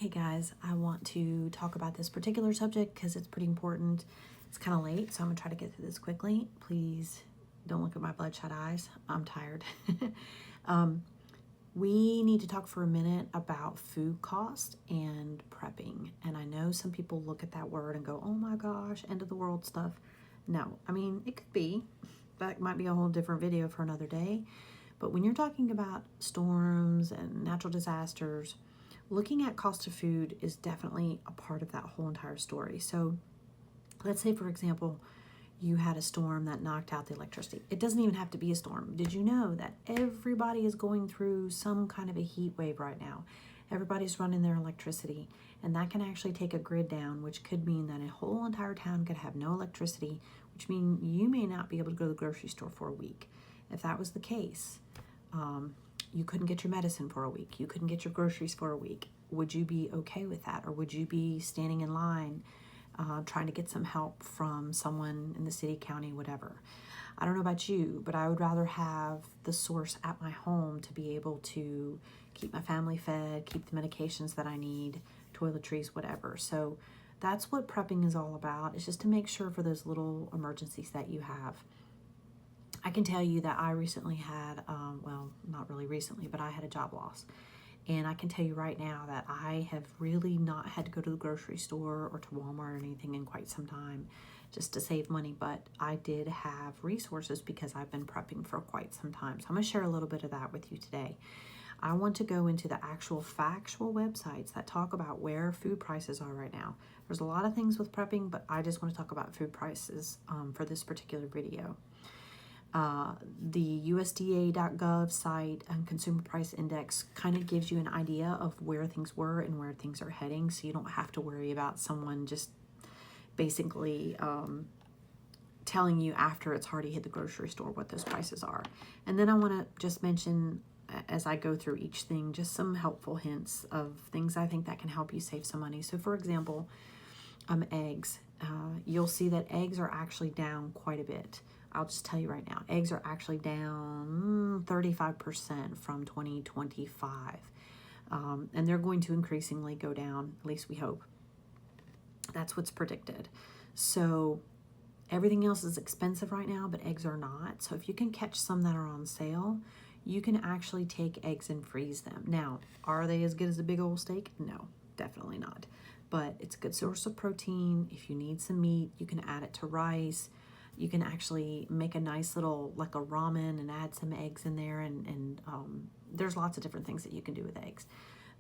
Hey guys, I want to talk about this particular subject because it's pretty important. It's kind of late, so I'm going to try to get through this quickly. Please don't look at my bloodshot eyes. I'm tired. We need to talk for a minute about food cost and prepping. And I know some people look at that word and go, oh my gosh, end of the world stuff. No, I mean, it could be. That might be a whole different video for another day. But when you're talking about storms and natural disasters, looking at cost of food is definitely a part of that whole entire story. So let's say, for example, you had a storm that knocked out the electricity. It doesn't even have to be a storm. Did you know that everybody is going through some kind of a heat wave right now? Everybody's running their electricity, and that can actually take a grid down, which could mean that a whole entire town could have no electricity, which means you may not be able to go to the grocery store for a week. If that was the case, you couldn't get your medicine for a week. You couldn't get your groceries for a week. Would you be okay with that? Or would you be standing in line trying to get some help from someone in the city, county, whatever? I don't know about you, but I would rather have the source at my home to be able to keep my family fed, keep the medications that I need, toiletries, whatever. So that's what prepping is all about. It's just to make sure for those little emergencies that you have. I can tell you that I recently had, well, not really recently, but I had a job loss. And I can tell you right now that I have really not had to go to the grocery store or to Walmart or anything in quite some time just to save money. But I did have resources because I've been prepping for quite some time. So I'm going to share a little bit of that with you today. I want to go into the actual factual websites that talk about where food prices are right now. There's a lot of things with prepping, but I just want to talk about food prices for this particular video. The USDA.gov site and Consumer Price Index kind of gives you an idea of where things were and where things are heading, so you don't have to worry about someone just basically telling you after it's already hit the grocery store what those prices are. And then I want to just mention, as I go through each thing, just some helpful hints of things I think that can help you save some money. So for example, eggs. You'll see that eggs are actually down quite a bit. I'll just tell you right now, eggs are actually down 35% from 2025. And they're going to increasingly go down, at least we hope. That's what's predicted. So everything else is expensive right now, but eggs are not. So if you can catch some that are on sale, you can actually take eggs and freeze them. Now, are they as good as a big old steak? No, definitely not. But it's a good source of protein. If you need some meat, you can add it to rice. You can actually make a nice little, like a ramen, and add some eggs in there. And there's lots of different things that you can do with eggs.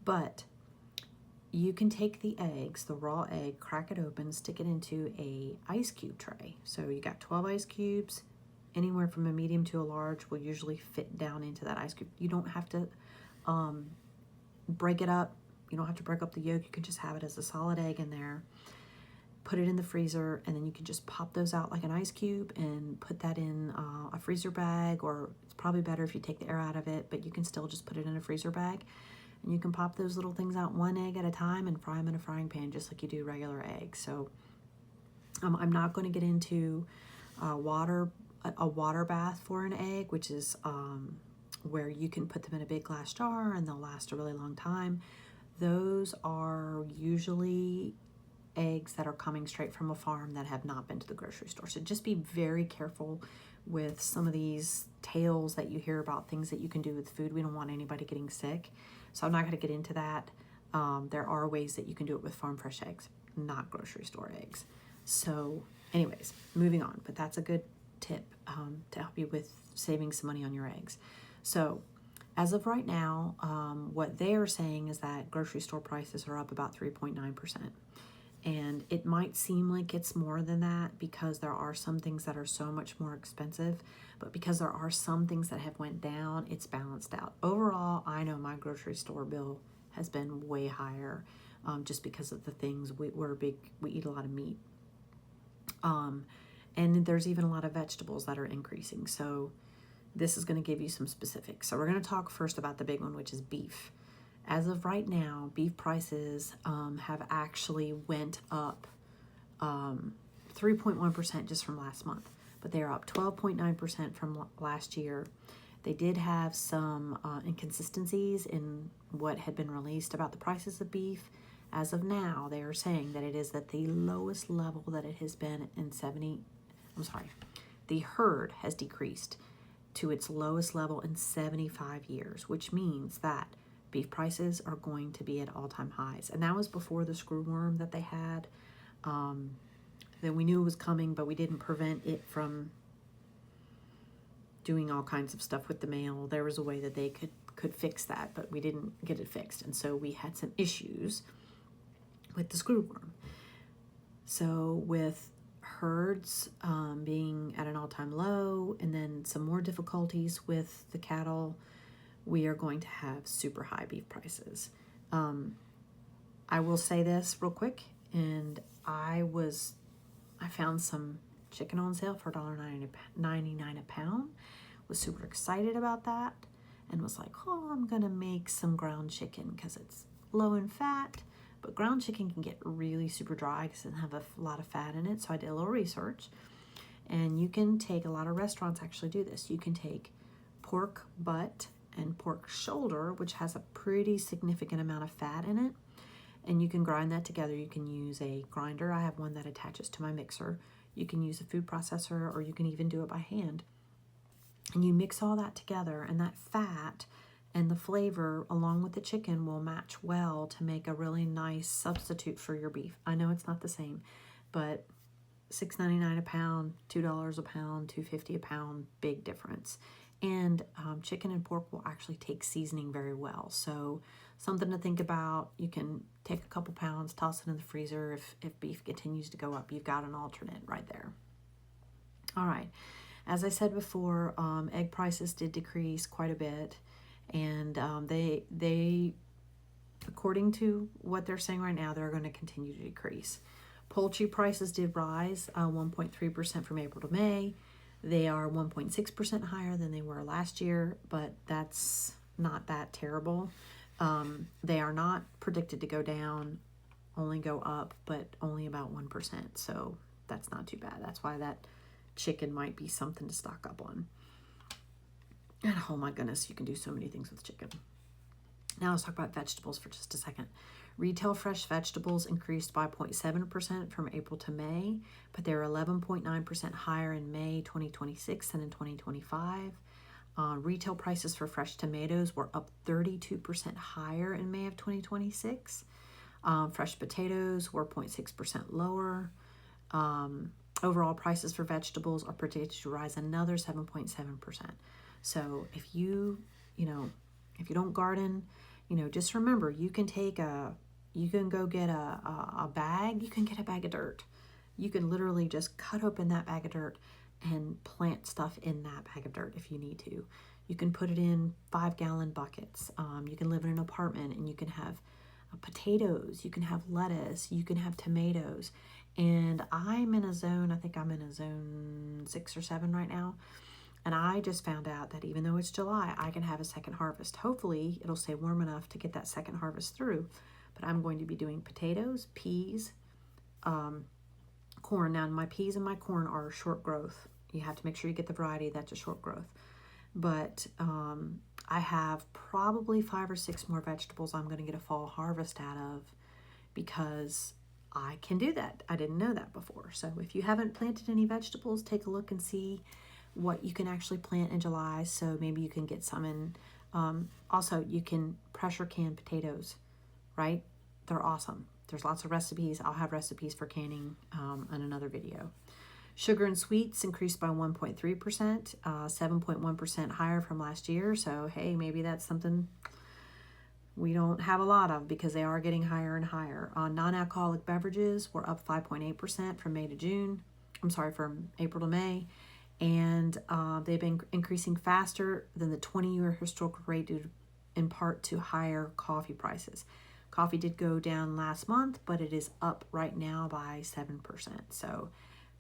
But you can take the eggs, the raw egg, crack it open, stick it into a ice cube tray. So you got 12 ice cubes. Anywhere from a medium to a large will usually fit down into that ice cube. You don't have to break it up. You don't have to break up the yolk. You can just have it as a solid egg in there. Put it in the freezer, and then you can just pop those out like an ice cube and put that in a freezer bag, or it's probably better if you take the air out of it, but you can still just put it in a freezer bag. And you can pop those little things out one egg at a time and fry them in a frying pan just like you do regular eggs. So I'm not going to get into a water bath for an egg, which is where you can put them in a big glass jar and they'll last a really long time. Those are usually eggs that are coming straight from a farm that have not been to the grocery store. So just be very careful with some of these tales that you hear about things that you can do with food. We don't want anybody getting sick. So I'm not going to get into that. There are ways that you can do it with farm fresh eggs, not grocery store eggs. So anyways, moving on. But that's a good tip to help you with saving some money on your eggs. So as of right now, what they are saying is that grocery store prices are up about 3.9%. And it might seem like it's more than that because there are some things that are so much more expensive, but because there are some things that have went down, it's balanced out. Overall, I know my grocery store bill has been way higher just because of the things. We eat a lot of meat. And there's even a lot of vegetables that are increasing. So this is going to give you some specifics. So we're going to talk first about the big one, which is beef. As of right now, beef prices have actually went up 3.1% just from last month, but they are up 12.9% from last year. They did have some inconsistencies in what had been released about the prices of beef. As of now, they are saying that it is at the lowest level that it has been in the herd has decreased to its lowest level in 75 years, which means that beef prices are going to be at all-time highs. And that was before the screwworm that they had. That we knew it was coming, but we didn't prevent it from doing all kinds of stuff with the mail. There was a way that they could fix that, but we didn't get it fixed. And so we had some issues with the screwworm. So with herds being at an all-time low, and then some more difficulties with the cattle, we are going to have super high beef prices. I will say this real quick, and I found some chicken on sale for $1.99 a pound. Was super excited about that, and was like, oh, I'm gonna make some ground chicken because it's low in fat. But ground chicken can get really super dry because it doesn't have a lot of fat in it. So I did a little research, and you can take, a lot of restaurants actually do this. You can take pork butt and pork shoulder, which has a pretty significant amount of fat in it, and you can grind that together. You can use a grinder. I have one that attaches to my mixer. You can use a food processor, or you can even do it by hand. And you mix all that together, and that fat and the flavor along with the chicken will match well to make a really nice substitute for your beef. I know it's not the same, but $6.99 a pound, $2 a pound, $2.50 a pound, big difference. And chicken and pork will actually take seasoning very well. So something to think about. You can take a couple pounds, toss it in the freezer. If beef continues to go up, you've got an alternate right there. All right. As I said before, egg prices did decrease quite a bit. And they, according to what they're saying right now, they're going to continue to decrease. Poultry prices did rise 1.3% from April to May. They are 1.6% higher than they were last year, but that's not that terrible. They are not predicted to go down, only go up, but only about 1%. So that's not too bad. That's why that chicken might be something to stock up on. And oh my goodness, you can do so many things with chicken. Now let's talk about vegetables for just a second. Retail fresh vegetables increased by 0.7% from April to May, but they're 11.9% higher in May 2026 than in 2025. Retail prices for fresh tomatoes were up 32% higher in May of 2026. Fresh potatoes were 0.6% lower. Overall prices for vegetables are predicted to rise another 7.7%. So if you don't garden, just remember, you can go get a bag, you can get a bag of dirt. You can literally just cut open that bag of dirt and plant stuff in that bag of dirt if you need to. You can put it in 5-gallon buckets. You can live in an apartment and you can have potatoes, you can have lettuce, you can have tomatoes. And I'm in a zone, I think I'm in a zone 6 or 7 right now. And I just found out that even though it's July, I can have a second harvest. Hopefully, it'll stay warm enough to get that second harvest through. But I'm going to be doing potatoes, peas, corn. Now, my peas and my corn are short growth. You have to make sure you get the variety that's a short growth. But I have probably 5 or 6 more vegetables I'm going to get a fall harvest out of, because I can do that. I didn't know that before. So if you haven't planted any vegetables, take a look and see what you can actually plant in July, so maybe you can get some in. Also, you can pressure can potatoes, right? They're awesome. There's lots of recipes. I'll have recipes for canning in another video. Sugar and sweets increased by 1.3%, 7.1% higher from last year. So, hey, maybe that's something we don't have a lot of, because they are getting higher and higher. Non-alcoholic beverages were up 5.8% from from April to May. And they've been increasing faster than the 20-year historical rate due in part to higher coffee prices. Coffee did go down last month, but it is up right now by 7%. So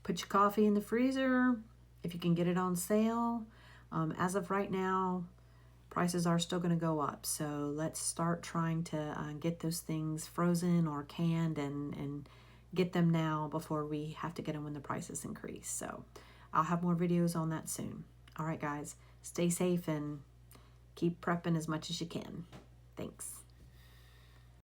put your coffee in the freezer if you can get it on sale. As of right now, prices are still going to go up. So let's start trying to get those things frozen or canned and get them now before we have to get them when the prices increase. So I'll have more videos on that soon. All right, guys, stay safe and keep prepping as much as you can. Thanks.